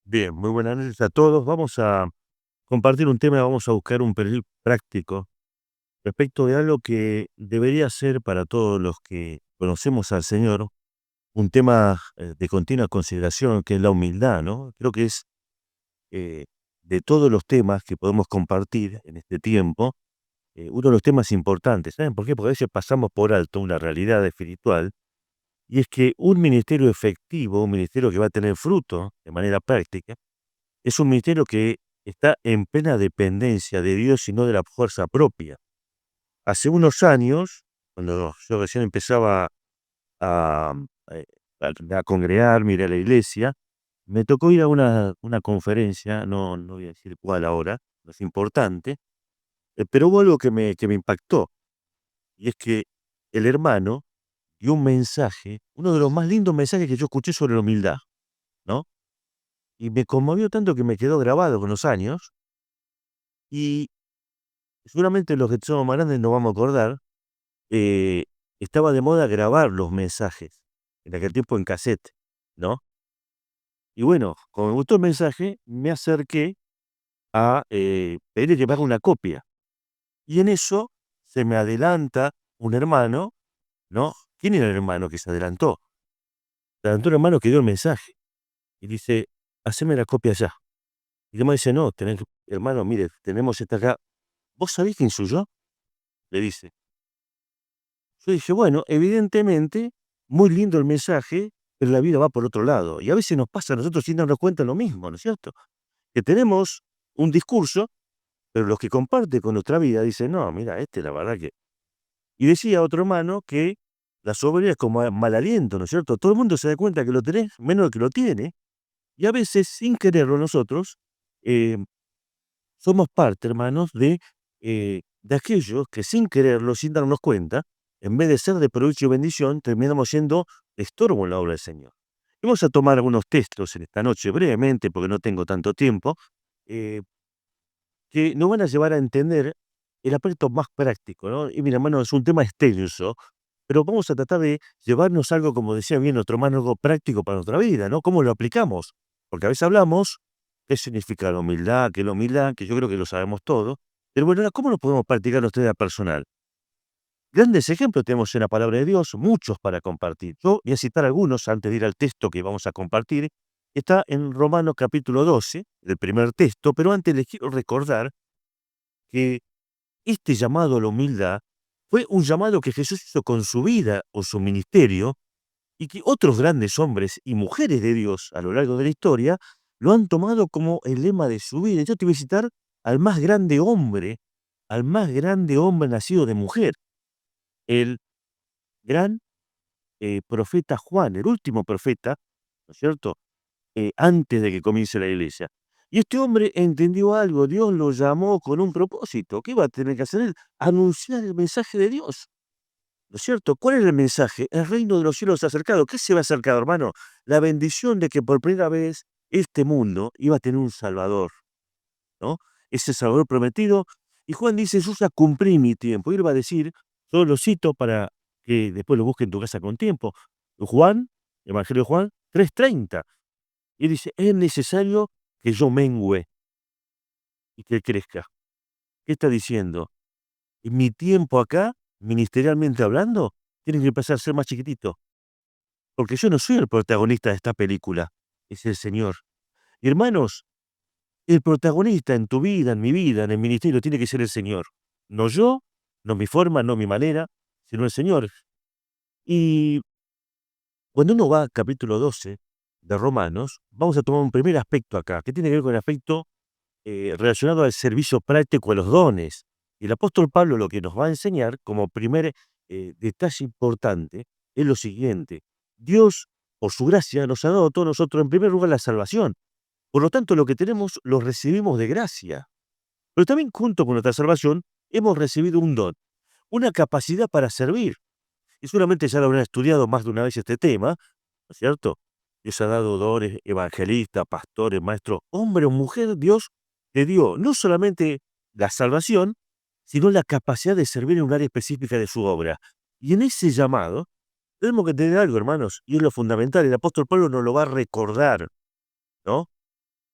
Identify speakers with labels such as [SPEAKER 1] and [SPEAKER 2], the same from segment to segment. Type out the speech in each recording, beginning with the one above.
[SPEAKER 1] Bien, muy buenas noches a todos. Vamos a compartir un tema, vamos a buscar un perfil práctico respecto de algo que debería ser para todos los que conocemos al Señor, un tema de continua consideración, que es la humildad, ¿no? Creo que es eh, de todos los temas que podemos compartir en este tiempo, uno de los temas importantes. ¿Saben por qué? Porque a veces pasamos por alto una realidad espiritual, y es que un ministerio efectivo, un ministerio que va a tener fruto de manera práctica, es un ministerio que está en plena dependencia de Dios y no de la fuerza propia. Hace unos años, cuando yo recién empezaba a, eh, a congregarme, ir a la iglesia, me tocó ir a una conferencia, no voy a decir cuál ahora, no es importante, pero hubo algo que me impactó, y es que el hermano dio un mensaje, uno de los más lindos mensajes que yo escuché sobre la humildad, ¿no? Y me conmovió tanto que me quedó grabado con los años, y seguramente los que somos más grandes nos vamos a acordar, eh, estaba de moda grabar los mensajes, en aquel tiempo en cassette, ¿no? Y bueno, como me gustó el mensaje, me acerqué a pedirle que me haga una copia. Y en eso se me adelanta un hermano, ¿no? ¿Quién era el hermano que se adelantó? Se adelantó un hermano que dio el mensaje y dice: "Haceme la copia ya". Y el dice: "No, hermano, mire, tenemos esta acá". "¿Vos sabés quién soy yo?", le dice. Yo dije: "Bueno, evidentemente, muy lindo el mensaje, pero la vida va por otro lado". Y a veces nos pasa a nosotros sin darnos cuenta lo mismo, ¿no es cierto? Que tenemos un discurso, pero los que comparte con nuestra vida dicen: "No, mira, este la verdad que". Y decía otro hermano que la soberbia es como mal aliento, ¿no es cierto? Todo el mundo se da cuenta que lo tenés, menos el que lo tiene. Y a veces, sin quererlo nosotros, eh, somos parte, hermanos, de aquellos que sin quererlo, sin darnos cuenta, en vez de ser de provecho y bendición, terminamos siendo estorbo en la obra del Señor. Vamos a tomar algunos textos en esta noche, brevemente, porque no tengo tanto tiempo, eh, que nos van a llevar a entender el aspecto más práctico, ¿no? Y mira, hermano, es un tema extenso, pero vamos a tratar de llevarnos algo, como decía bien otro hermano, algo práctico para nuestra vida, ¿no? ¿Cómo lo aplicamos? Porque a veces hablamos qué significa la humildad, qué es la humildad, que yo creo que lo sabemos todo, pero bueno, ahora, ¿cómo lo podemos practicar en nuestra vida personal? Grandes ejemplos tenemos en la palabra de Dios, muchos para compartir. Yo voy a citar algunos antes de ir al texto que vamos a compartir. Está en Romanos capítulo 12, el primer texto, pero antes les quiero recordar que este llamado a la humildad fue un llamado que Jesús hizo con su vida o su ministerio, y que otros grandes hombres y mujeres de Dios a lo largo de la historia lo han tomado como el lema de su vida. Yo te voy a citar al más grande hombre, al más grande hombre nacido de mujer, el gran profeta Juan, el último profeta, ¿no es cierto? Antes de que comience la iglesia. Y este hombre entendió algo, Dios lo llamó con un propósito. ¿Qué iba a tener que hacer él? Anunciar el mensaje de Dios. ¿No es cierto? ¿Cuál es el mensaje? El reino de los cielos se ha acercado. ¿Qué se va a acercar, hermano? La bendición de que por primera vez este mundo iba a tener un Salvador, ¿no? Ese Salvador prometido. Y Juan dice: "Yo ya cumplí mi tiempo". Y él va a decir, yo lo cito para que después lo busque en tu casa con tiempo. Juan, Evangelio de Juan 3:30. Y dice: "Es necesario que yo mengüe y que él crezca". ¿Qué está diciendo? Mi tiempo acá, ministerialmente hablando, tiene que empezar a ser más chiquitito. Porque yo no soy el protagonista de esta película, es el Señor. Y hermanos, el protagonista en tu vida, en mi vida, en el ministerio, tiene que ser el Señor. No yo, no mi forma, no mi manera, sino el Señor. Y cuando uno va al capítulo 12 de Romanos, vamos a tomar un primer aspecto acá, que tiene que ver con el aspecto relacionado al servicio práctico, a los dones. Y el apóstol Pablo lo que nos va a enseñar como primer detalle importante es lo siguiente: Dios, por su gracia, nos ha dado a todos nosotros, en primer lugar, la salvación. Por lo tanto, lo que tenemos lo recibimos de gracia. Pero también, junto con nuestra salvación, hemos recibido un don, una capacidad para servir. Y seguramente ya lo habrán estudiado más de una vez este tema, ¿no es cierto? Dios ha dado dones, evangelistas, pastores, maestros, hombre o mujer. Dios te dio no solamente la salvación, sino la capacidad de servir en un área específica de su obra. Y en ese llamado tenemos que tener algo, hermanos, y es lo fundamental. El apóstol Pablo nos lo va a recordar, ¿no?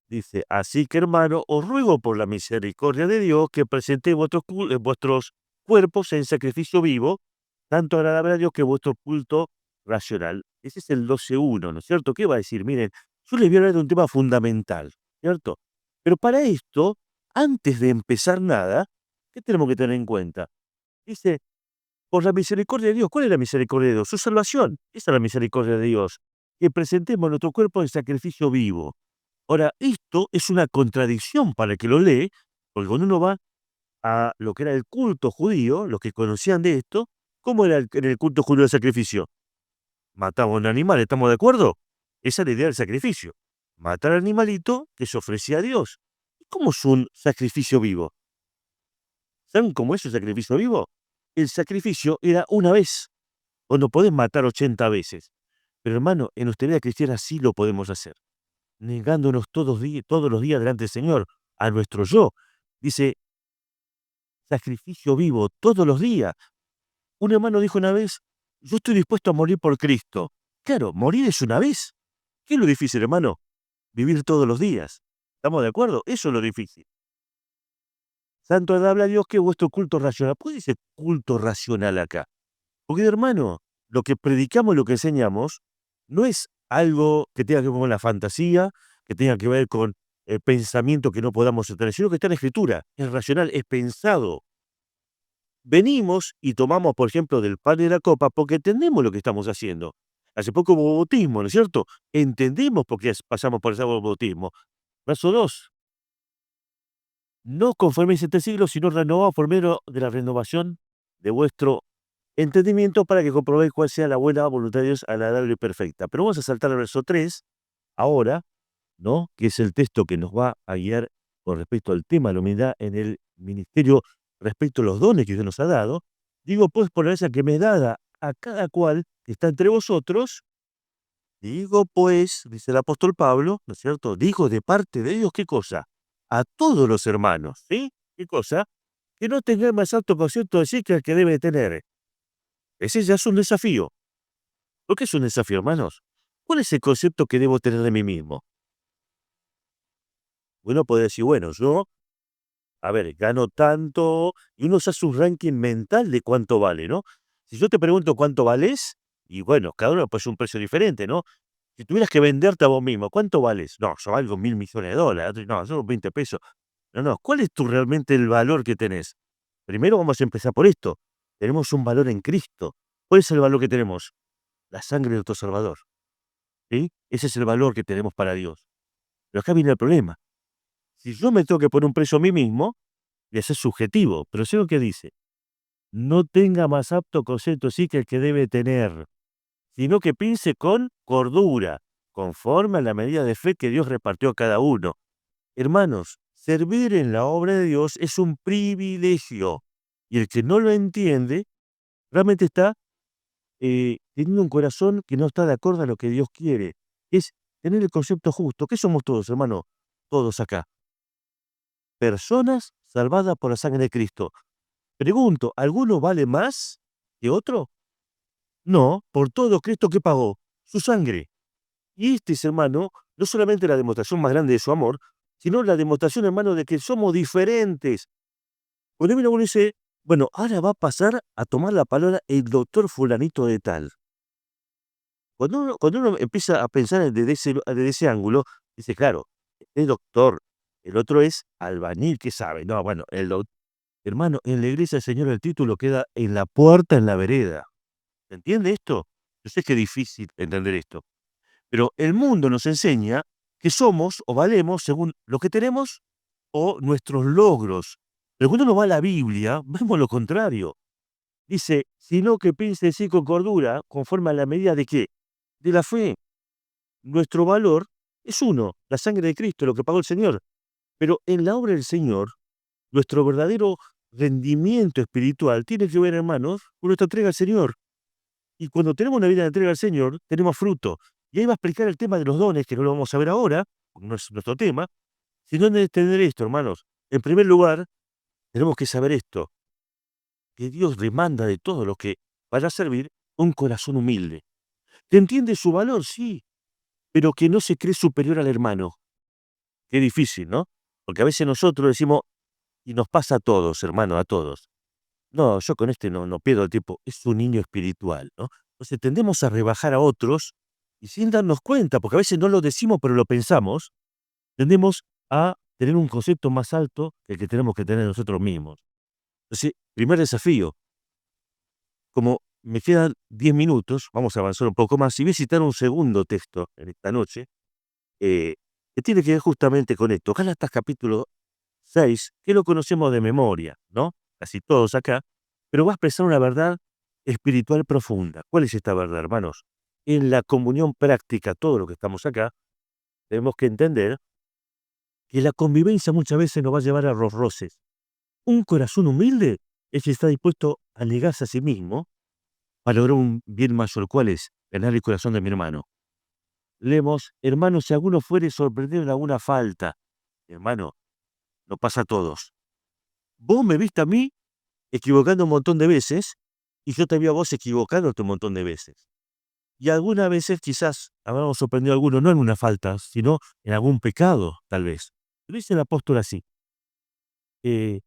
[SPEAKER 1] Dice, así que hermano, os ruego por la misericordia de Dios que presentéis vuestros cuerpos en sacrificio vivo, tanto agradable a Dios que vuestro culto racional. Ese es el 12.1, ¿no es cierto? ¿Qué va a decir? Miren, yo les voy a hablar de un tema fundamental, ¿cierto? Pero para esto, antes de empezar nada, ¿qué tenemos que tener en cuenta? Dice, por la misericordia de Dios. ¿Cuál es la misericordia de Dios? Su salvación. Esa es la misericordia de Dios. Que presentemos nuestro cuerpo en sacrificio vivo. Ahora, esto es una contradicción para el que lo lee, porque cuando uno va a lo que era el culto judío, los que conocían de esto, ¿cómo era en el culto judío el sacrificio? Mataba un animal, ¿estamos de acuerdo? Esa es la idea del sacrificio. Matar al animalito que se ofrecía a Dios. ¿Y cómo es un sacrificio vivo? ¿Saben cómo es un sacrificio vivo? El sacrificio era una vez, o no podés matar 80 veces. Pero hermano, en nuestra vida cristiana sí lo podemos hacer, negándonos todos los días delante del Señor, a nuestro yo. Dice, sacrificio vivo todos los días. Un hermano dijo una vez, yo estoy dispuesto a morir por Cristo. Claro, morir es una vez. ¿Qué es lo difícil, hermano? Vivir todos los días. ¿Estamos de acuerdo? Eso es lo difícil. Santo habla a Dios que vuestro culto racional. ¿Por qué dice culto racional acá? Porque, hermano, lo que predicamos, lo que enseñamos, no es algo que tenga que ver con la fantasía, que tenga que ver con el pensamiento que no podamos tener, sino que está en la Escritura, es racional, es pensado. Venimos y tomamos, por ejemplo, del pan y de la copa porque entendemos lo que estamos haciendo. Hace poco hubo bautismo, ¿no es cierto? Entendemos por qué pasamos por ese bautismo. Verso 2. No conforméis este siglo, sino renovados por medio de la renovación de vuestro entendimiento para que comprobéis cuál sea la buena voluntad de Dios, agradable y perfecta. Pero vamos a saltar al verso 3, ahora, ¿no? Que es el texto que nos va a guiar con respecto al tema de la humildad en el ministerio, respecto a los dones que Dios nos ha dado. Digo, pues, por la gracia que me es dada a cada cual que está entre vosotros, digo, pues, dice el apóstol Pablo, ¿no es cierto? Digo de parte de Dios, ¿qué cosa? A todos los hermanos, ¿sí? ¿Qué cosa? Que no tengan más alto concepto de sí que el que debe tener. Ese ya es un desafío. ¿Por qué es un desafío, hermanos? ¿Cuál es el concepto que debo tener de mí mismo? Uno puede decir, bueno, yo, a ver, gano tanto, y uno se hace un ranking mental de cuánto vale, ¿no? Si yo te pregunto cuánto vales, y bueno, cada uno pues un precio diferente, ¿no? Si tuvieras que venderte a vos mismo, ¿cuánto vales? No, yo valgo 1.000 millones de dólares. Otro, no, son 20 pesos. No, no, ¿cuál es realmente el valor que tenés? Primero vamos a empezar por esto. Tenemos un valor en Cristo. ¿Cuál es el valor que tenemos? La sangre de nuestro Salvador. ¿Sí? Ese es el valor que tenemos para Dios. Pero acá viene el problema. Si yo me tengo que poner un precio a mí mismo, voy a ser subjetivo, pero sé lo que dice. No tenga más apto concepto sí que el que debe tener, sino que piense con cordura, conforme a la medida de fe que Dios repartió a cada uno. Hermanos, servir en la obra de Dios es un privilegio. Y el que no lo entiende, realmente está teniendo un corazón que no está de acuerdo a lo que Dios quiere. Es tener el concepto justo. ¿Qué somos todos, hermano? Todos acá. Personas salvadas por la sangre de Cristo. Pregunto, ¿alguno vale más que otro? No, por todo Cristo que pagó, su sangre. Y este es, hermano, no solamente la demostración más grande de su amor, sino la demostración, hermano, de que somos diferentes. Cuando uno dice, bueno, ahora va a pasar a tomar la palabra el doctor fulanito de tal. Cuando uno empieza a pensar desde ese ángulo, dice, claro, es doctor, el otro es albañil, ¿qué sabe? No, bueno, hermano, en la iglesia el Señor el título queda en la puerta, en la vereda. ¿Se entiende esto? Yo sé que es difícil entender esto, pero el mundo nos enseña que somos o valemos según lo que tenemos o nuestros logros. Pero cuando uno va a la Biblia, vemos lo contrario. Dice, sino que piense sí con cordura, conforme a la medida de qué? De la fe. Nuestro valor es uno, la sangre de Cristo, lo que pagó el Señor. Pero en la obra del Señor, nuestro verdadero rendimiento espiritual tiene que ver, hermanos, con nuestra entrega al Señor. Y cuando tenemos una vida de entrega al Señor, tenemos fruto. Y ahí va a explicar el tema de los dones, que no lo vamos a ver ahora, no es nuestro tema, sino en entender esto, hermanos. En primer lugar, tenemos que saber esto, que Dios demanda de todo lo que vaya a servir un corazón humilde. ¿Te entiende su valor? Sí, pero que no se cree superior al hermano, Qué difícil, ¿no? Porque a veces nosotros decimos, y nos pasa a todos, hermano, a todos. No, yo con este no pierdo el tiempo, es un niño espiritual, ¿no? Entonces tendemos a rebajar a otros y sin darnos cuenta, porque a veces no lo decimos, pero lo pensamos, tendemos a tener un concepto más alto que el que tenemos que tener nosotros mismos. Entonces, primer desafío, como me quedan 10 minutos, vamos a avanzar un poco más, y voy a citar un segundo texto en esta noche, eh, que tiene que ver justamente con esto. Gálatas capítulo 6, que lo conocemos de memoria, ¿no? Casi todos acá, pero va a expresar una verdad espiritual profunda. ¿Cuál es esta verdad, hermanos? En la comunión práctica, todo lo que estamos acá, tenemos que entender que la convivencia muchas veces nos va a llevar a los roces. Un corazón humilde es que está dispuesto a negarse a sí mismo para lograr un bien mayor. ¿Cuál es? Ganar el corazón de mi hermano. Leemos, hermanos, si alguno fuere sorprendido en alguna falta, hermano, no pasa a todos. Vos me viste a mí equivocando un montón de veces y yo te vi a vos equivocándote un montón de veces. Y algunas veces quizás habremos sorprendido a alguno, no en una falta, sino en algún pecado, tal vez. Lo dice el apóstol así. eh,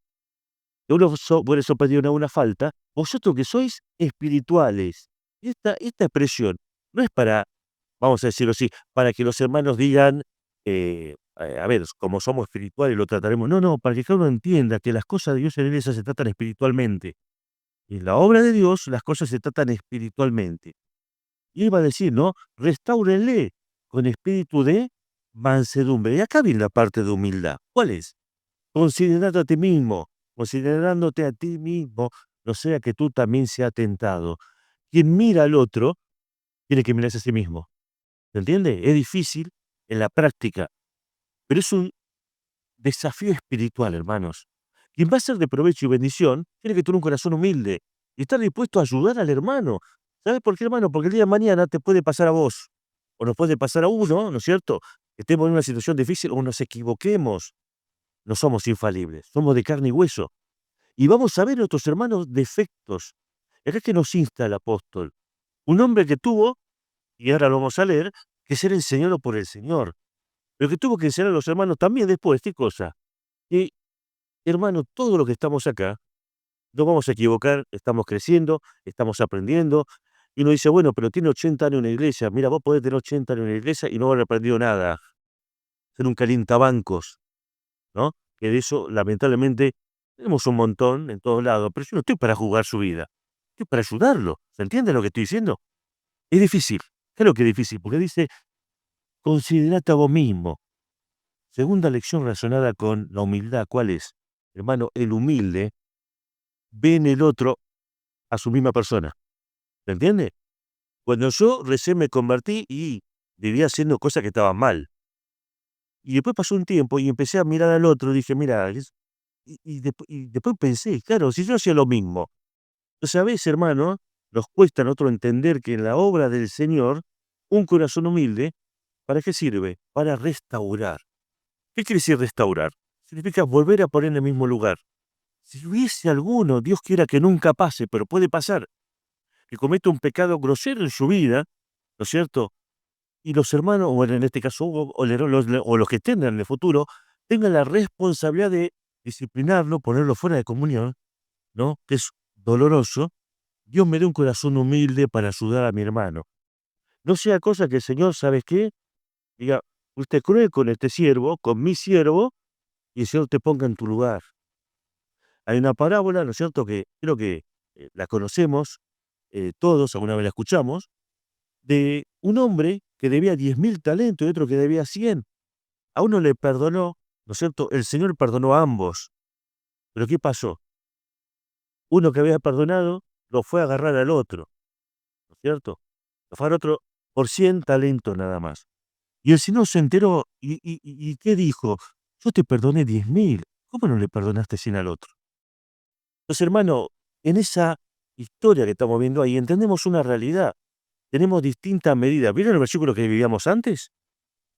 [SPEAKER 1] que uno puede sorprendido en alguna falta, vosotros que sois espirituales. Esta expresión no es para, vamos a decirlo así, para que los hermanos digan, a ver, como somos espirituales lo trataremos. No, no, para que cada uno entienda que las cosas de Dios en la iglesia se tratan espiritualmente. Y en la obra de Dios las cosas se tratan espiritualmente. Y él va a decir, ¿no? Restáurenle con espíritu de mansedumbre. Y acá viene la parte de humildad. ¿Cuál es? Considerando a ti mismo, considerándote a ti mismo, no sea que tú también seas tentado. Quien mira al otro, tiene que mirarse a sí mismo. ¿Se entiende? Es difícil en la práctica, pero es un desafío espiritual, hermanos. Quien va a ser de provecho y bendición, tiene que tener un corazón humilde y estar dispuesto a ayudar al hermano. ¿Sabes por qué, hermano? Porque el día de mañana te puede pasar a vos, o nos puede pasar a uno, ¿no es cierto? Que estemos en una situación difícil o nos equivoquemos. No somos infalibles, somos de carne y hueso. Y vamos a ver a nuestros hermanos defectos. Acá es que nos insta el apóstol. Un hombre que tuvo, y ahora lo vamos a leer, que ser enseñado por el Señor. Pero que tuvo que enseñar a los hermanos también después, ¿qué cosa? Y, hermano, todo lo que estamos acá, nos vamos a equivocar, estamos creciendo, estamos aprendiendo. Y uno dice, bueno, pero tiene 80 años en la iglesia. Mira, vos podés tener 80 años en la iglesia y no haber aprendido nada. Ser un calientabancos, ¿no? Que de eso, lamentablemente, tenemos un montón en todos lados, pero yo no estoy para jugar su vida, estoy para ayudarlo. ¿Se entiende lo que estoy diciendo? Es difícil, claro que es difícil, porque dice, considerate a vos mismo. Segunda lección relacionada con la humildad, ¿cuál es? Hermano, el humilde ve en el otro a su misma persona. ¿Se entiende? Cuando yo recién me convertí y vivía haciendo cosas que estaban mal. Y después pasó un tiempo y empecé a mirar al otro y dije, mira, y después pensé, claro, si yo hacía lo mismo. Entonces, a veces, hermano, nos cuesta a nosotros entender que en la obra del Señor, un corazón humilde, ¿para qué sirve? Para restaurar. ¿Qué quiere decir restaurar? Significa volver a poner en el mismo lugar. Si hubiese alguno, Dios quiera que nunca pase, pero puede pasar, que cometa un pecado grosero en su vida, ¿no es cierto? Y los hermanos, o en este caso, o los que tengan en el futuro, tengan la responsabilidad de disciplinarlo, ponerlo fuera de comunión, ¿no? Que es doloroso. Dios me dé un corazón humilde para ayudar a mi hermano. No sea cosa que el Señor, ¿sabes qué? Diga, usted cruel con este siervo, con mi siervo, y el Señor te ponga en tu lugar. Hay una parábola, ¿no es cierto?, que creo que la conocemos todos, alguna vez la escuchamos, de un hombre que debía 10.000 talentos y otro que debía 100. A uno le perdonó, ¿no es cierto? El Señor perdonó a ambos. Pero ¿qué pasó? Uno que había perdonado lo fue a agarrar al otro, ¿no es cierto? Lo fue al otro por 100 talentos nada más. Y el Señor se enteró, ¿y qué dijo? Yo te perdoné 10.000, ¿cómo no le perdonaste 100 al otro? Entonces, hermano, en esa historia que estamos viendo ahí, entendemos una realidad. Tenemos distintas medidas. ¿Vieron el versículo que vivíamos antes?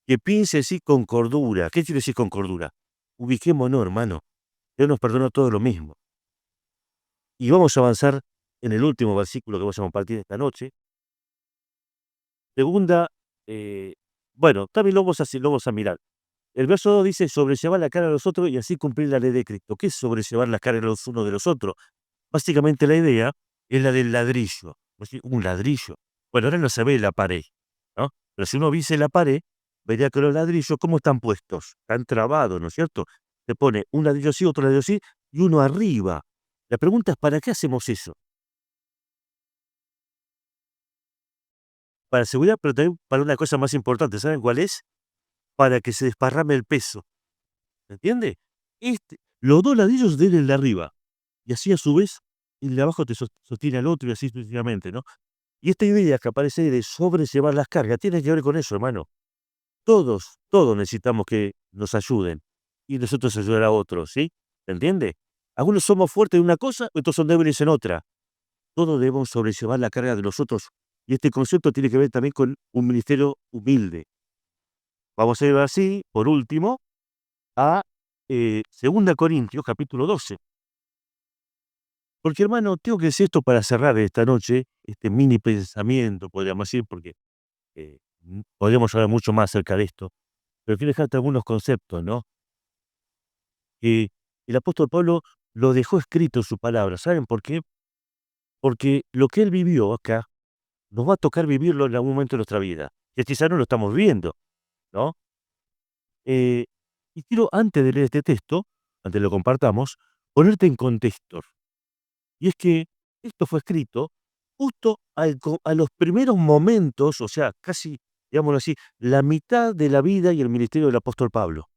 [SPEAKER 1] Que piense así con cordura. ¿Qué quiere decir con cordura? Ubiquémonos, hermano. Dios nos perdonó todo lo mismo. Y vamos a avanzar en el último versículo que vamos a compartir esta noche. Segunda, bueno, también lo vamos a mirar. El verso 2 dice: "Sobrellevar la carga de los otros y así cumplir la ley de Cristo". ¿Qué es sobrellevar la carga de los unos de los otros? Básicamente la idea es la del ladrillo. Vos decís: "Un ladrillo". Bueno, ahora no se ve la pared, ¿no? Pero si uno viese la pared, vería que los ladrillos, ¿cómo están puestos? Están trabados, ¿no es cierto? Se pone un ladrillo así, otro ladrillo así, y uno arriba. La pregunta es, ¿para qué hacemos eso? Para seguridad, pero también para una cosa más importante, ¿saben cuál es? Para que se desparrame el peso, ¿se entiende? Los 2 ladrillos den el de arriba, y así a su vez, el de abajo te sostiene al otro y así sucesivamente, ¿no? Y esta idea que aparece de sobrellevar las cargas tiene que ver con eso, hermano. Todos necesitamos que nos ayuden y nosotros ayudar a otros, ¿sí? ¿Se entiende? Algunos somos fuertes en una cosa, otros son débiles en otra. Todos debemos sobrellevar la carga de los otros. Y este concepto tiene que ver también con un ministerio humilde. Vamos a ir así, por último, a 2 Corintios, capítulo 12. Porque, hermano, tengo que decir esto para cerrar esta noche, este mini pensamiento, podríamos decir, porque podríamos hablar mucho más acerca de esto. Pero quiero dejarte algunos conceptos, ¿no? Que el apóstol Pablo lo dejó escrito en su palabra. ¿Saben por qué? Porque lo que él vivió acá nos va a tocar vivirlo en algún momento de nuestra vida. Que quizás no lo estamos viendo, ¿no? Eh, y quiero, antes de leer este texto, antes de lo compartamos, ponerte en contexto. Y es que esto fue escrito justo a los primeros momentos, o sea, casi, digámoslo así, la mitad de la vida y el ministerio del apóstol Pablo.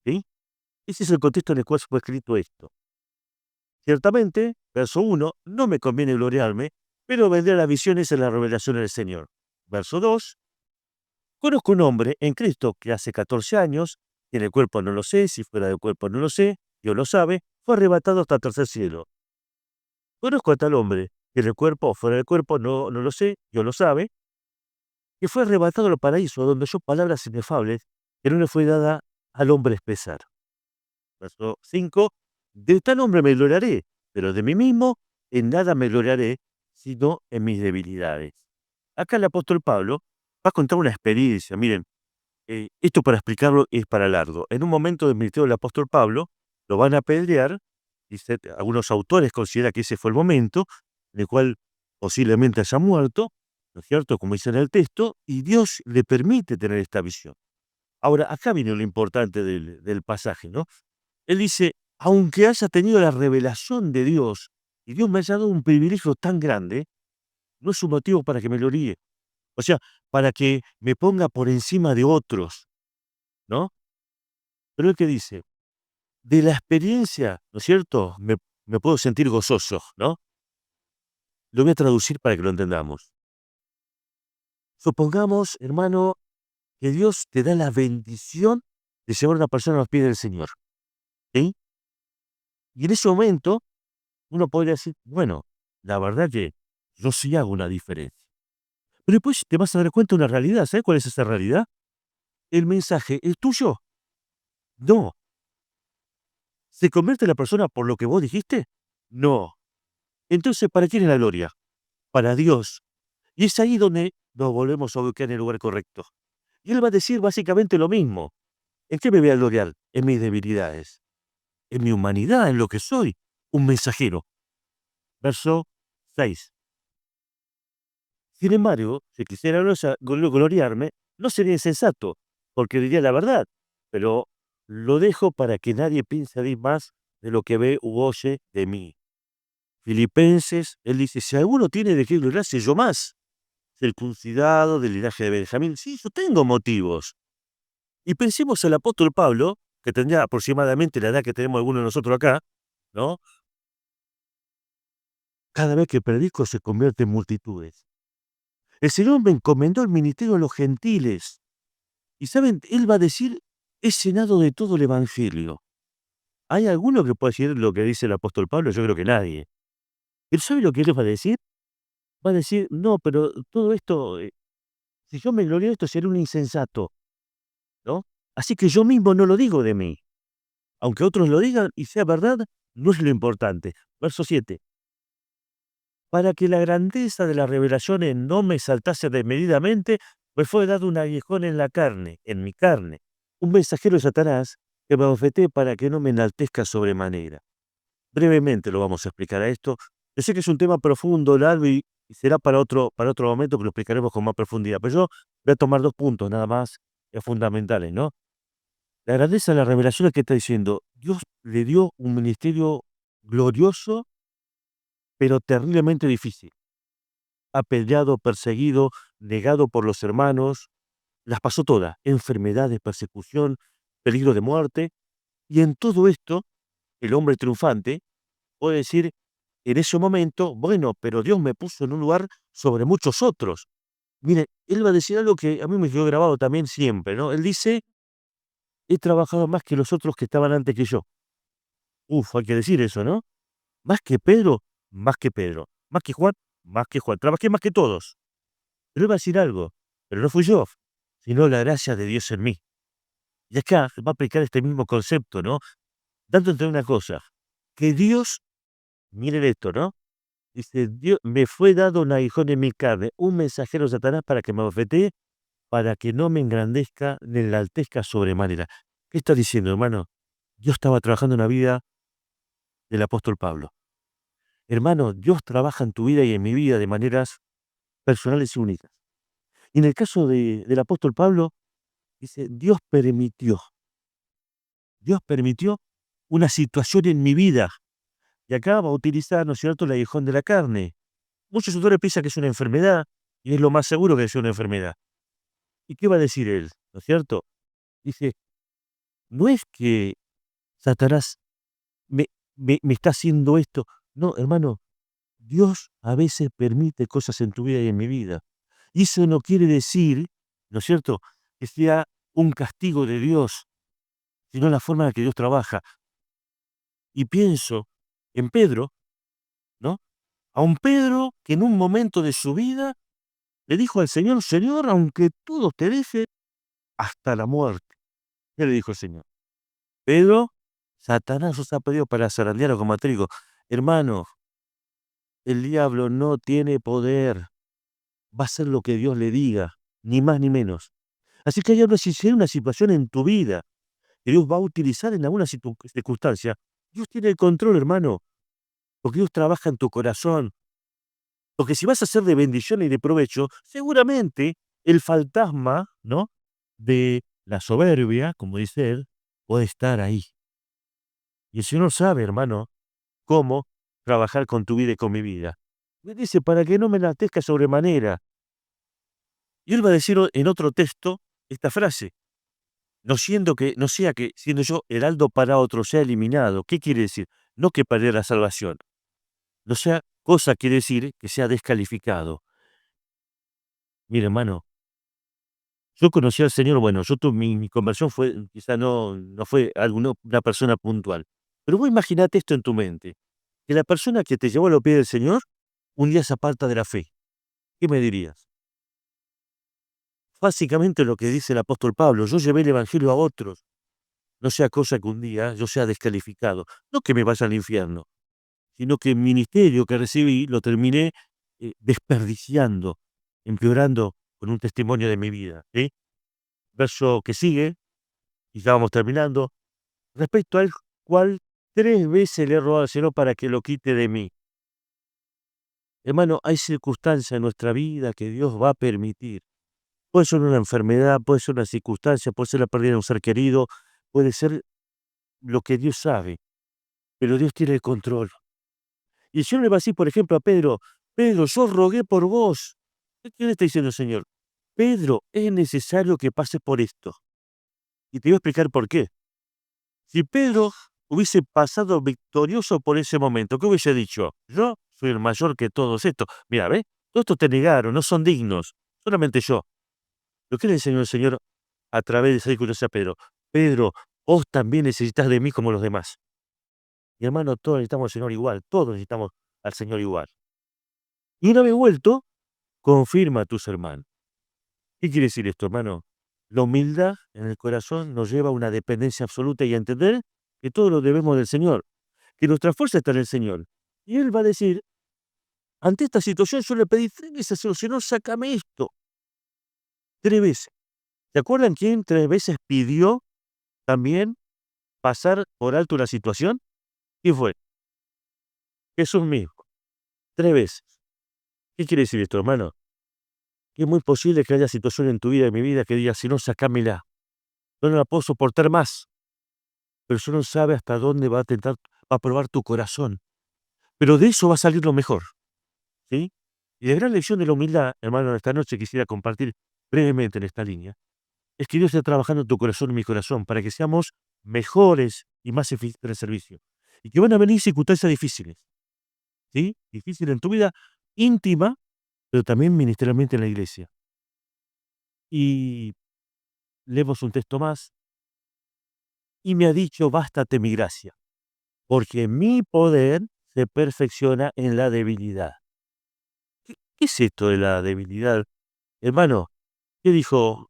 [SPEAKER 1] ¿Sí? Ese es el contexto en el cual fue escrito esto. Ciertamente, verso 1, no me conviene gloriarme, pero vendrán las visiones en la revelación del Señor. Verso 2, conozco un hombre en Cristo que hace 14 años, y en el cuerpo no lo sé, si fuera del cuerpo no lo sé, Dios lo sabe, fue arrebatado hasta el tercer cielo. Conozco a tal hombre, que en el cuerpo o fuera del cuerpo no lo sé, Dios lo sabe, que fue arrebatado al paraíso, donde oyó palabras inefables que no le fue dada al hombre expresar. Verso 5, de tal hombre me gloriaré, pero de mí mismo en nada me gloriaré, sino en mis debilidades. Acá el apóstol Pablo va a contar una experiencia. Miren, esto para explicarlo es para largo. En un momento del ministerio del apóstol Pablo, lo van a apedrear, algunos autores consideran que ese fue el momento en el cual posiblemente haya muerto, ¿no es cierto? Como dice en el texto, y Dios le permite tener esta visión. Ahora, acá viene lo importante del pasaje, ¿no? Él dice, aunque haya tenido la revelación de Dios y Dios me haya dado un privilegio tan grande, no es un motivo para que me gloríe. O sea, para que me ponga por encima de otros, ¿no? Pero él que dice, de la experiencia, ¿no es cierto? Me puedo sentir gozoso, ¿no? Lo voy a traducir para que lo entendamos. Supongamos, hermano, que Dios te da la bendición de llevar a una persona a los pies del Señor, ¿sí? Y en ese momento uno podría decir, bueno, la verdad que yo sí hago una diferencia. Pero después te vas a dar cuenta de una realidad. ¿Sabes cuál es esa realidad? El mensaje es tuyo. No. ¿Se convierte la persona por lo que vos dijiste? No. Entonces, ¿para quién es la gloria? Para Dios. Y es ahí donde nos volvemos a ubicar en el lugar correcto. Y él va a decir básicamente lo mismo. ¿En qué me voy a gloriar? En mis debilidades. En mi humanidad, en lo que soy. Un mensajero. Verso 6. Sin embargo, si quisiera gloriarme, no sería insensato, porque diría la verdad, pero lo dejo para que nadie piense de más de lo que ve u oye de mí. Filipenses, él dice, si alguno tiene de qué gloriarse, yo más. Circuncidado del linaje de Benjamín, sí, yo tengo motivos. Y pensemos el apóstol Pablo, que tendría aproximadamente la edad que tenemos algunos de nosotros acá, ¿no? Cada vez que predico se convierte en multitudes. El Señor me encomendó el ministerio a los gentiles. Y saben, él va a decir, es llenado de todo el evangelio. ¿Hay alguno que pueda decir lo que dice el apóstol Pablo? Yo creo que nadie. ¿Él sabe lo que él va a decir? Va a decir, no, pero todo esto, si yo me glorío de esto, seré un insensato, ¿no? Así que yo mismo no lo digo de mí. Aunque otros lo digan y sea verdad, no es lo importante. Verso 7. Para que la grandeza de las revelaciones no me saltase desmedidamente, me fue dado un aguijón en la carne, en mi carne, un mensajero de Satanás que me abofetee para que no me enaltezca sobremanera. Brevemente lo vamos a explicar a esto. Yo sé que es un tema profundo, largo y será para otro momento que lo explicaremos con más profundidad. Pero yo voy a tomar 2 puntos nada más, fundamentales, ¿no? La grandeza de la revelación es que está diciendo, Dios le dio un ministerio glorioso, pero terriblemente difícil. Apedreado, perseguido, negado por los hermanos, las pasó todas, enfermedades, persecución, peligro de muerte. Y en todo esto, el hombre triunfante puede decir en ese momento, bueno, pero Dios me puso en un lugar sobre muchos otros. Mire, él va a decir algo que a mí me quedó grabado también siempre, ¿no? Él dice, he trabajado más que los otros que estaban antes que yo. Uf, hay que decir eso, ¿no? Más que Pedro, más que Pedro. Más que Juan, más que Juan. Trabajé más que todos. Pero él va a decir algo, pero no fui yo, sino la gracia de Dios en mí. Y acá va a aplicar este mismo concepto, ¿no? Dando a entender una cosa, que Dios, miren esto, ¿no? Dice, Dios, me fue dado un aguijón en mi carne, un mensajero de Satanás para que me abofetee, para que no me engrandezca ni enaltezca sobremanera. ¿Qué está diciendo, hermano? Dios estaba trabajando en la vida del apóstol Pablo. Hermano, Dios trabaja en tu vida y en mi vida de maneras personales y únicas. Y en el caso del apóstol Pablo, dice, Dios permitió una situación en mi vida. Y acá va a utilizar, ¿no es cierto?, el aguijón de la carne. Muchos autores piensan que es una enfermedad, y es lo más seguro que es una enfermedad. ¿Y qué va a decir él? ¿No es cierto? Dice, no es que Satanás me, me está haciendo esto. No, hermano, Dios a veces permite cosas en tu vida y en mi vida. Y eso no quiere decir, ¿no es cierto?, que sea un castigo de Dios, sino la forma en la que Dios trabaja. Y pienso en Pedro, ¿no? A un Pedro que en un momento de su vida le dijo al Señor, Señor, aunque todo te deje, hasta la muerte. ¿Qué le dijo el Señor? Pedro, Satanás os ha pedido para zarandear como a trigo. Hermano, el diablo no tiene poder. Va a hacer lo que Dios le diga, ni más ni menos. Así que hay una situación en tu vida que Dios va a utilizar en alguna circunstancia, Dios tiene el control, hermano, porque Dios trabaja en tu corazón. Porque si vas a ser de bendición y de provecho, seguramente el fantasma, ¿no?, de la soberbia, como dice él, puede estar ahí. Y el Señor sabe, hermano, cómo trabajar con tu vida y con mi vida. Me dice, para que no me enaltezca sobremanera. Y él va a decir en otro texto esta frase, no sea que siendo yo heraldo para otro sea eliminado. ¿Qué quiere decir? No que perder la salvación. No sea, cosa quiere decir que sea descalificado. Mire, hermano, yo conocí al Señor, bueno, yo mi conversión fue, quizá no fue una persona puntual. Pero vos imaginate esto en tu mente, que la persona que te llevó a los pies del Señor, un día se aparta de la fe. ¿Qué me dirías? Básicamente lo que dice el apóstol Pablo, yo llevé el evangelio a otros, no sea cosa que un día yo sea descalificado, no que me vaya al infierno, sino que el ministerio que recibí lo terminé desperdiciando, empeorando con un testimonio de mi vida. ¿Sí? Verso que sigue, y ya vamos terminando, respecto al cual 3 veces le he rogado al Señor para que lo quite de mí. Hermano, hay circunstancias en nuestra vida que Dios va a permitir. Puede ser una enfermedad, puede ser una circunstancia, puede ser la pérdida de un ser querido, puede ser lo que Dios sabe, pero Dios tiene el control. Y el Señor le va a decir, por ejemplo, a Pedro, Pedro, yo rogué por vos. ¿Qué le está diciendo el Señor? Pedro, es necesario que pases por esto. Y te voy a explicar por qué. Si Pedro hubiese pasado victorioso por ese momento, ¿qué hubiese dicho? Yo soy el mayor que todos estos. Mira, ¿ves? Todos estos te negaron, no son dignos. Solamente yo. ¿Lo que le enseñó el Señor a través de esa circunstancia a Pedro? Pedro, vos también necesitas de mí como los demás. Mi hermano, todos necesitamos al Señor igual. Todos necesitamos al Señor igual. Y una vez vuelto, confirma a tus hermanos. ¿Qué quiere decir esto, hermano? La humildad en el corazón nos lleva a una dependencia absoluta y a entender que todo lo debemos del Señor, que nuestra fuerza está en el Señor. Y Él va a decir, ante esta situación yo le pedí 3 veces al Señor, Señor, sácame esto. 3 veces. ¿Se acuerdan quién 3 veces pidió también pasar por alto una situación? ¿Quién fue? Jesús mismo, 3 veces. ¿Qué quiere decir esto, hermano? Que es muy posible que haya situación en tu vida, en mi vida, que digas: "Si no, sacámela, yo no la puedo soportar más". Pero eso no sabe hasta dónde va a probar tu corazón. Pero de eso va a salir lo mejor, ¿sí? Y la gran lección de la humildad, hermano, esta noche quisiera compartir brevemente en esta línea, es que Dios está trabajando en tu corazón y en mi corazón para que seamos mejores y más eficientes en el servicio. Y que van a venir circunstancias difíciles, ¿sí? Difíciles en tu vida íntima, pero también ministerialmente en la iglesia. Y leemos un texto más, y me ha dicho: "Bástate mi gracia, porque mi poder se perfecciona en la debilidad". ¿Qué es esto de la debilidad? Hermano, ¿qué dijo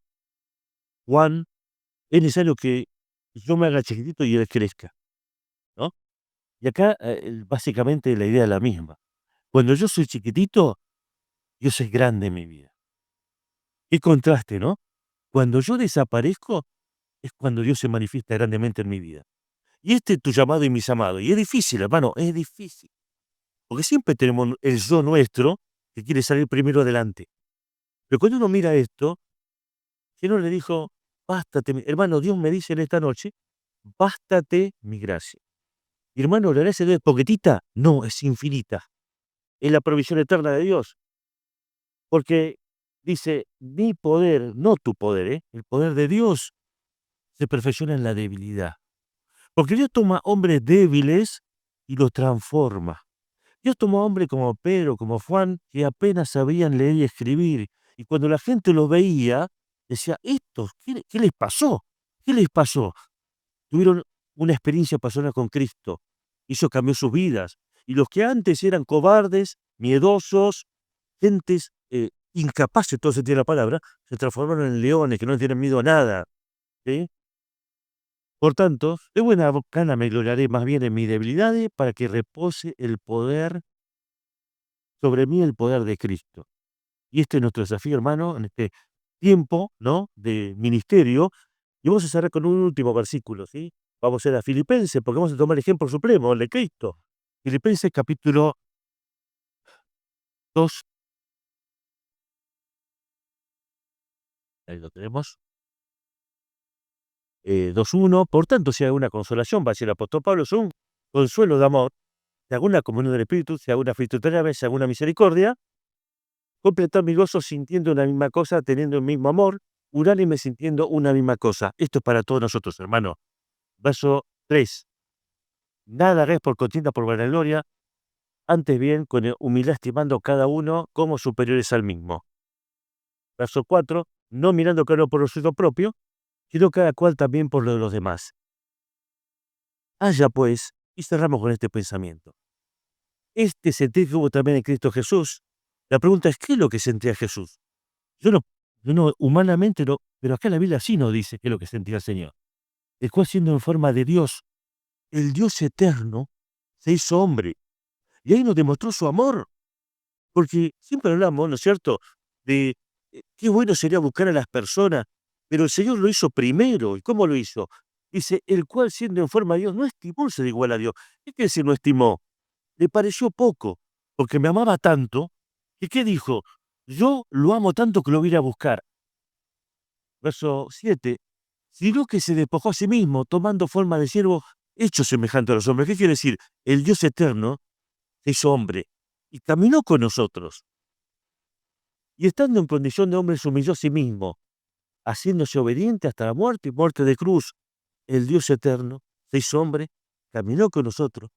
[SPEAKER 1] Juan? Es necesario que yo me haga chiquitito y él crezca, ¿no? Y acá, básicamente la idea es la misma. Cuando yo soy chiquitito, Dios es grande en mi vida. Qué contraste, ¿no? Cuando yo desaparezco, es cuando Dios se manifiesta grandemente en mi vida. Y este es tu llamado y mi llamado. Y es difícil, hermano, es difícil. Porque siempre tenemos el yo nuestro que quiere salir primero adelante. Pero cuando uno mira esto, Señor le dijo: "Bástate mi", hermano, Dios me dice en esta noche: "Bástate mi gracia". Y hermano, ¿la gracia de Dios es poquitita? No, es infinita. Es la provisión eterna de Dios. Porque dice: "Mi poder", no tu poder, el poder de Dios se perfecciona en la debilidad. Porque Dios toma hombres débiles y los transforma. Dios tomó a hombres como Pedro, como Juan, que apenas sabían leer y escribir. Y cuando la gente los veía, decía: "Estos, ¿qué les pasó? ¿Qué les pasó?". Tuvieron una experiencia personal con Cristo. Y eso cambió sus vidas. Y los que antes eran cobardes, miedosos, gentes incapaces, todo sentido de la palabra, se transformaron en leones que no tienen miedo a nada, ¿sí? Por tanto, de buena gana me gloriaré más bien en mis debilidades para que repose el poder sobre mí, el poder de Cristo. Y este es nuestro desafío, hermano, en este tiempo, ¿no?, de ministerio. Y vamos a cerrar con un último versículo, ¿sí? Vamos a ir a Filipenses, porque vamos a tomar el ejemplo supremo, el de Cristo. Filipenses capítulo 2, ahí lo tenemos, 2:1. Por tanto, si hay alguna consolación, va a decir el apóstol Pablo, es un consuelo de amor, si alguna comunión del Espíritu, si alguna aflicción, si alguna misericordia, completar mi gozo sintiendo una misma cosa, teniendo el mismo amor, unánime sintiendo una misma cosa. Esto es para todos nosotros, hermano. Verso 3. Nada hagáis por contienda, por vanagloria, antes bien con humildad estimando cada uno como superiores al mismo. Verso 4. No mirando cada uno por lo suyo propio, sino cada cual también por lo de los demás. Haya pues, y cerramos con este pensamiento. Este sentir que hubo también en Cristo Jesús. La pregunta es: ¿qué es lo que sentía Jesús? Yo no, yo no, humanamente no, pero acá la Biblia sí nos dice qué es lo que sentía el Señor. El cual, siendo en forma de Dios, el Dios eterno, se hizo hombre. Y ahí nos demostró su amor. Porque siempre hablamos, ¿no es cierto?, de qué bueno sería buscar a las personas, pero el Señor lo hizo primero. ¿Y cómo lo hizo? Dice: el cual, siendo en forma de Dios, no estimó ser igual a Dios. ¿Qué quiere decir no estimó? Le pareció poco, porque me amaba tanto, que ¿qué dijo? Yo lo amo tanto que lo voy a ir a buscar. Verso 7. Sino que se despojó a sí mismo, tomando forma de siervo, hecho semejante a los hombres. ¿Qué quiere decir? El Dios eterno se hizo hombre y caminó con nosotros. Y estando en condición de hombre, se humilló a sí mismo, haciéndose obediente hasta la muerte y muerte de cruz. El Dios eterno se hizo hombre, caminó con nosotros.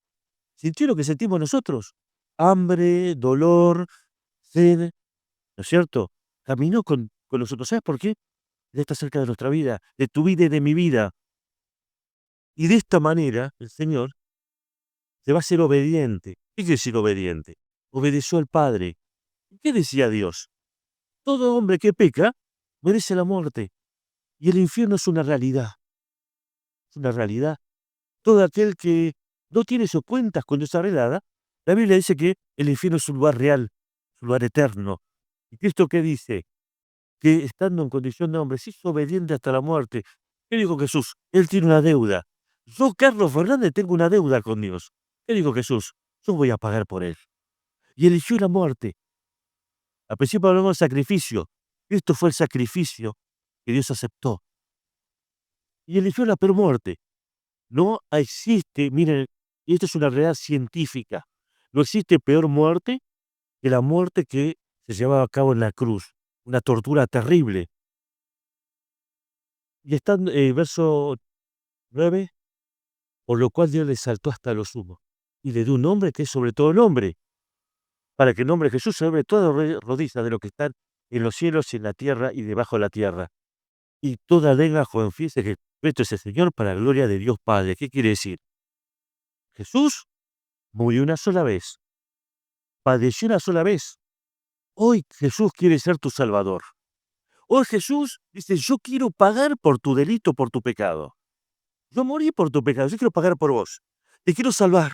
[SPEAKER 1] ¿Sintió lo que sentimos nosotros? Hambre, dolor, sed, ¿no es cierto? Caminó con nosotros. ¿Sabes por qué? Él está cerca de nuestra vida, de tu vida y de mi vida. Y de esta manera, el Señor se va a ser obediente. ¿Qué quiere decir obediente? Obedeció al Padre. ¿Y qué decía Dios? Todo hombre que peca merece la muerte. Y el infierno es una realidad. Es una realidad. Todo aquel que no tiene sus cuentas con Dios arreglada, la Biblia dice que el infierno es un lugar real, es un lugar eterno. ¿Y Cristo qué dice? Que estando en condición de hombre, se hizo obediente hasta la muerte. ¿Qué dijo Jesús? Él tiene una deuda. Yo, Carlos Fernández, tengo una deuda con Dios. ¿Qué dijo Jesús? Yo voy a pagar por él. Y eligió la muerte. Al principio hablamos de sacrificio. Esto fue el sacrificio que Dios aceptó. Y eligió la peor muerte. No existe, miren, y esto es una realidad científica, no existe peor muerte que la muerte que se llevaba a cabo en la cruz, una tortura terrible. Y está en verso 9, por lo cual Dios le exaltó hasta lo sumo, y le dio un nombre que es sobre todo nombre, para que el nombre de Jesús se doble toda rodilla de lo que están en los cielos, en la tierra y debajo de la tierra. Y toda lengua confiese que Cristo es el Señor para la gloria de Dios Padre. ¿Qué quiere decir? Jesús murió una sola vez, padeció una sola vez. Hoy Jesús quiere ser tu Salvador. Hoy Jesús dice, yo quiero pagar por tu delito, por tu pecado. Yo morí por tu pecado, yo quiero pagar por vos. Te quiero salvar.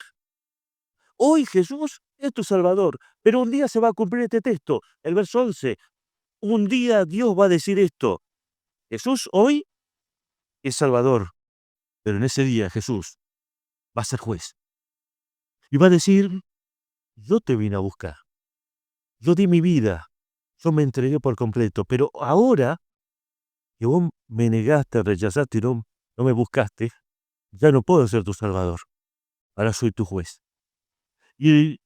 [SPEAKER 1] Hoy Jesús es tu Salvador, pero un día se va a cumplir este texto, el verso 11. Un día Dios va a decir esto. Jesús hoy es Salvador, pero en ese día Jesús va a ser juez. Y va a decir, yo te vine a buscar. Yo di mi vida. Yo me entregué por completo, pero ahora que vos me negaste, rechazaste y no me buscaste, ya no puedo ser tu salvador. Ahora soy tu juez. Y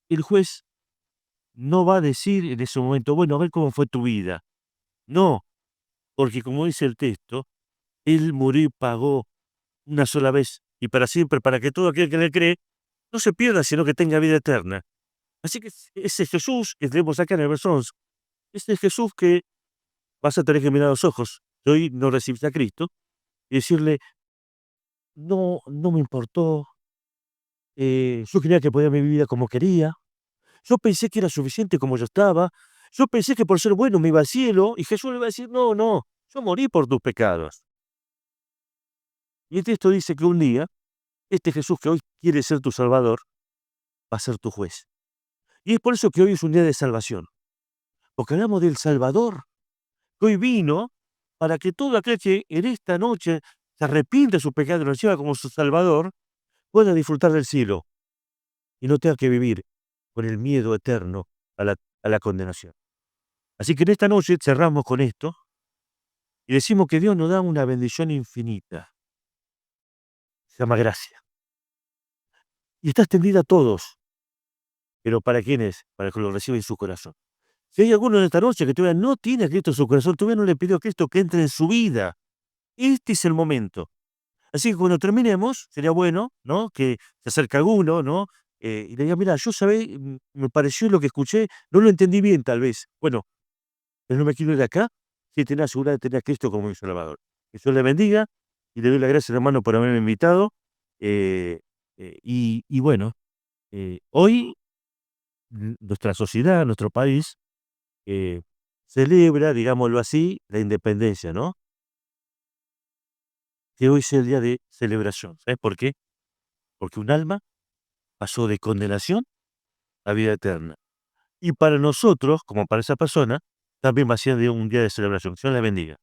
[SPEAKER 1] el juez no va a decir en ese momento, bueno, a ver cómo fue tu vida. No, porque como dice el texto, él murió y pagó una sola vez y para siempre, para que todo aquel que le cree no se pierda, sino que tenga vida eterna. Así que ese Jesús que tenemos acá en el verso 11, ese Jesús que vas a tener que mirar a los ojos, que hoy no recibiste a Cristo, y decirle, no, no me importó, yo quería que podía vivir mi vida como quería, yo pensé que era suficiente como yo estaba, yo pensé que por ser bueno me iba al cielo, y Jesús le va a decir, no, no, yo morí por tus pecados. Y el texto dice que un día, este Jesús que hoy quiere ser tu Salvador, va a ser tu juez. Y es por eso que hoy es un día de salvación, porque hablamos del Salvador, que hoy vino para que todo aquel que en esta noche se arrepiente de su pecado y lo reciba como su Salvador, pueda disfrutar del cielo y no tenga que vivir con el miedo eterno a la condenación. Así que en esta noche cerramos con esto y decimos que Dios nos da una bendición infinita. Se llama gracia. Y está extendida a todos. Pero ¿para quiénes? Para que lo reciba en su corazón. Si hay alguno en esta noche que todavía no tiene a Cristo en su corazón, todavía no le pidió a Cristo que entre en su vida, este es el momento. Así que cuando terminemos, sería bueno, ¿no? Que se acerque alguno, ¿no? Y le diga, mira, yo sabé, me pareció lo que escuché, no lo entendí bien tal vez. Bueno, pero no me quiero ir de acá sin tener asegurado de tener a Cristo como mi Salvador. Que Dios le bendiga y le doy las gracias, hermano, por haberme invitado. Eh, y bueno, hoy nuestra sociedad, nuestro país, celebra, digámoslo así, la independencia, ¿no? Que hoy sea el día de celebración. ¿Sabes por qué? Porque un alma pasó de condenación a vida eterna. Y para nosotros, como para esa persona, también va a ser un día de celebración. Que Dios la bendiga.